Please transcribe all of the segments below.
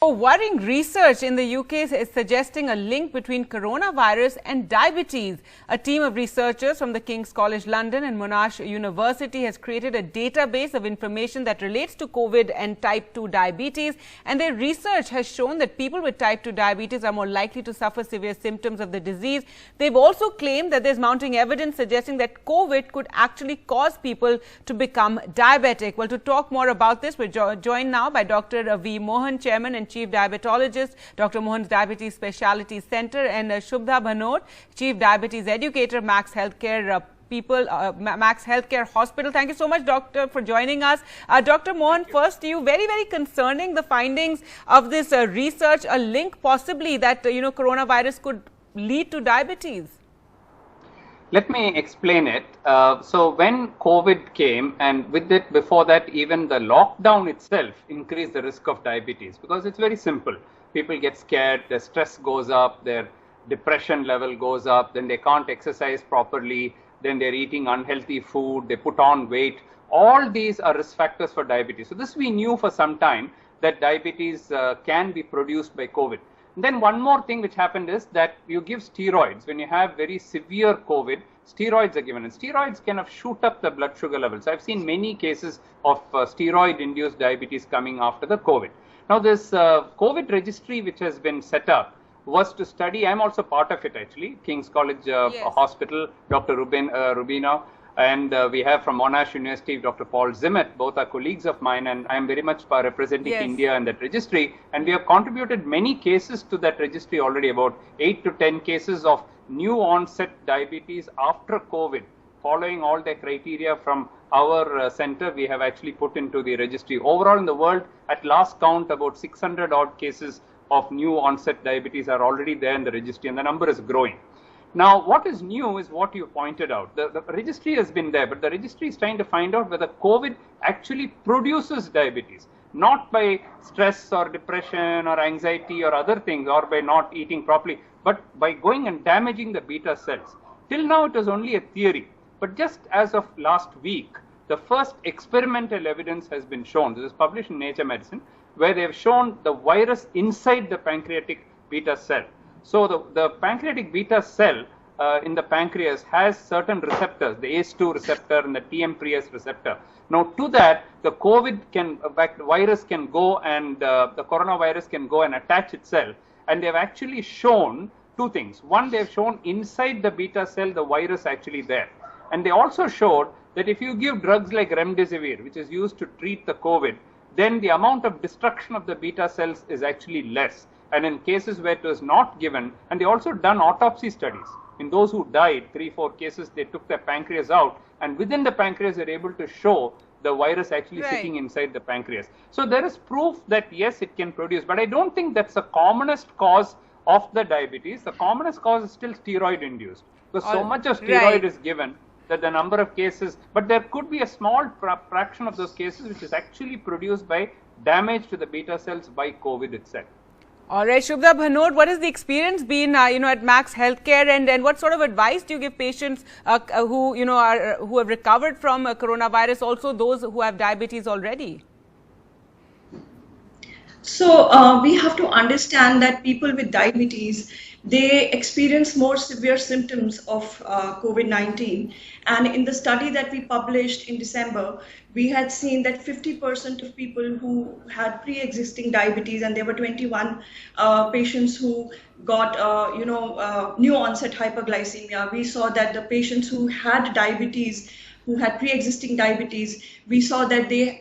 Worrying research in the UK is suggesting a link between coronavirus and diabetes. A team of researchers from the King's College London and Monash University has created a database of information that relates to COVID and type 2 diabetes. And their research has shown that people with type 2 diabetes are more likely to suffer severe symptoms of the disease. They've also claimed that there's mounting evidence suggesting that COVID could actually cause people to become diabetic. Well, to talk more about this, we're joined now by Dr. V. Mohan, Chairman and Chief Diabetologist, Dr. Mohan's Diabetes Speciality Centre, and Shubha Bhanot, Chief Diabetes Educator, Max Healthcare Max Healthcare Hospital. Thank you so much, Doctor, for joining us. Dr. Mohan, first, you very concerning the findings of this research, a link possibly that coronavirus could lead to diabetes. Let me explain it. So when COVID came, and with it before that, even the lockdown itself increased the risk of diabetes, because it's very simple. People get scared, their stress goes up, their depression level goes up, then they can't exercise properly, then they're eating unhealthy food, they put on weight. All these are risk factors for diabetes. So this we knew for some time, that diabetes can be produced by COVID. Then one more thing which happened is that you give steroids. When you have very severe COVID, steroids are given, and steroids kind of shoot up the blood sugar levels. I've seen many cases of steroid-induced diabetes coming after the COVID. Now this COVID registry which has been set up was to study, I'm also part of it actually, King's College Hospital, Dr. Rubino, and we have from Monash University, Dr. Paul Zimmet, both are colleagues of mine, and I'm very much representing India in that registry. And we have contributed many cases to that registry already, about 8 to 10 cases of new onset diabetes after COVID. Following all the criteria from our center, we have actually put into the registry. Overall in the world, at last count, about 600 odd cases of new onset diabetes are already there in the registry, and the number is growing. Now, what is new is what you pointed out. The registry has been there, but the registry is trying to find out whether COVID actually produces diabetes, not by stress or depression or anxiety or other things, or by not eating properly, but by going and damaging the beta cells. Till now, it was only a theory, but just as of last week, the first experimental evidence has been shown. This is published in Nature Medicine, where they have shown the virus inside the pancreatic beta cell. So the pancreatic beta cell in the pancreas has certain receptors, the ACE2 receptor and the TMPRS receptor. Now to that, the virus can go, and the coronavirus can go and attach itself. And they've actually shown two things. One, they've shown inside the beta cell, the virus actually there. And they also showed that if you give drugs like remdesivir, which is used to treat the COVID, then the amount of destruction of the beta cells is actually less. And in cases where it was not given, and they also done autopsy studies. In those who died, 3-4 cases, they took their pancreas out, and within the pancreas, they're able to show the virus actually sitting inside the pancreas. So there is proof that yes, it can produce, but I don't think that's the commonest cause of the diabetes. The commonest cause is still steroid induced, because so much of steroid is given that the number of cases, but there could be a small fraction of those cases which is actually produced by damage to the beta cells by COVID itself. All right, Shubha Bhanot, what has the experience been, at Max Healthcare, and what sort of advice do you give patients who have recovered from coronavirus, also those who have diabetes already? So we have to understand that people with diabetes, they experience more severe symptoms of COVID-19. And in the study that we published in December, we had seen that 50% of people who had pre-existing diabetes, and there were 21 patients who got, new onset hyperglycemia. We saw that the patients who had diabetes, who had pre-existing diabetes, we saw that they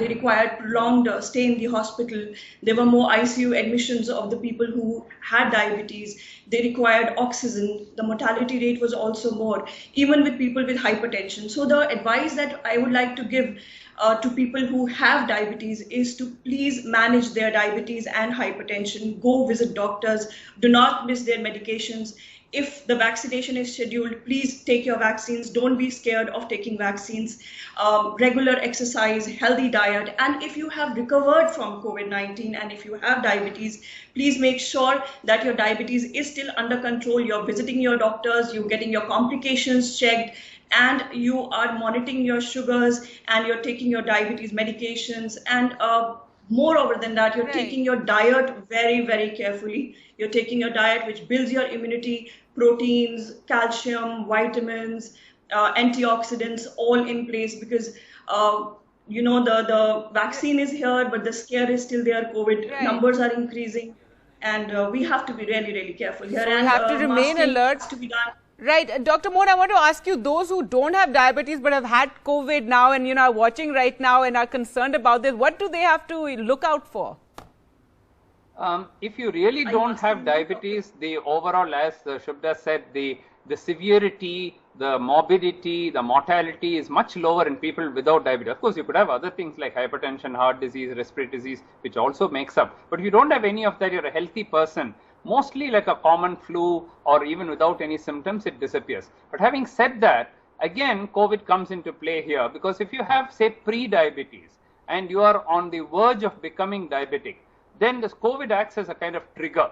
required prolonged stay in the hospital. There were more ICU admissions of the people who had diabetes. They required oxygen. The mortality rate was also more, even with people with hypertension. So the advice that I would like to give to people who have diabetes is to please manage their diabetes and hypertension. Go visit doctors. Do not miss their medications. If the vaccination is scheduled, please take your vaccines. Don't be scared of taking vaccines. Regular exercise, healthy diet. And if you have recovered from COVID-19 and if you have diabetes, please make sure that your diabetes is still under control. You're visiting your doctors, you're getting your complications checked, and you are monitoring your sugars, and you're taking your diabetes medications, and Moreover than that, you're Right. taking your diet very, very carefully. You're taking your diet which builds your immunity, proteins, calcium, vitamins, antioxidants, all in place because the vaccine is here, but the scare is still there. COVID Right. numbers are increasing, and we have to be really, really careful here. So we and have to remain masking alert. has to be done. Right. Dr. Mohan, I want to ask you, those who don't have diabetes but have had COVID now and, are watching right now and are concerned about this, what do they have to look out for? If you really don't have diabetes, the overall, as Shubhda said, the severity, the morbidity, the mortality is much lower in people without diabetes. Of course, you could have other things like hypertension, heart disease, respiratory disease, which also makes up. But if you don't have any of that, you're a healthy person. Mostly like a common flu or even without any symptoms, it disappears. But having said that, again, COVID comes into play here because if you have, say, pre-diabetes and you are on the verge of becoming diabetic, then this COVID acts as a kind of trigger.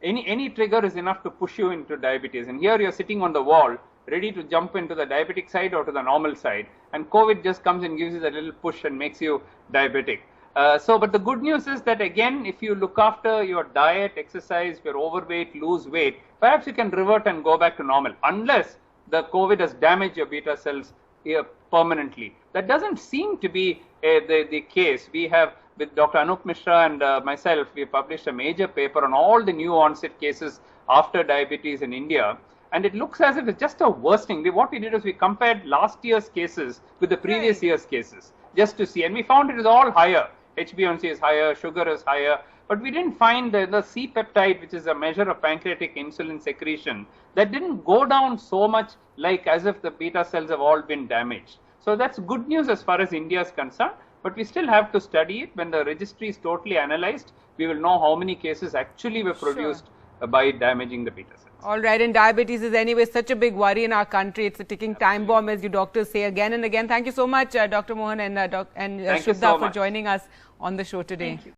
Any trigger is enough to push you into diabetes. And here you're sitting on the wall, ready to jump into the diabetic side or to the normal side. And COVID just comes and gives you a little push and makes you diabetic. But the good news is that again, if you look after your diet, exercise, if you're overweight, lose weight, perhaps you can revert and go back to normal, unless the COVID has damaged your beta cells permanently. That doesn't seem to be the case. We have, with Dr. Anup Mishra and myself, we published a major paper on all the new onset cases after diabetes in India. And it looks as if it's just a worsening. What we did is we compared last year's cases with the previous year's cases, just to see. And we found it is all higher. HbA1c is higher, sugar is higher, but we didn't find the C-peptide, which is a measure of pancreatic insulin secretion, that didn't go down so much like as if the beta cells have all been damaged. So that's good news as far as India is concerned, but we still have to study it. When the registry is totally analyzed, we will know how many cases actually were produced by damaging the beta cells. All right, and diabetes is anyway such a big worry in our country. It's a ticking time bomb, as you doctors say again and again. Thank you so much, Dr. Mohan and Shubhda, for joining us on the show today. Thank you.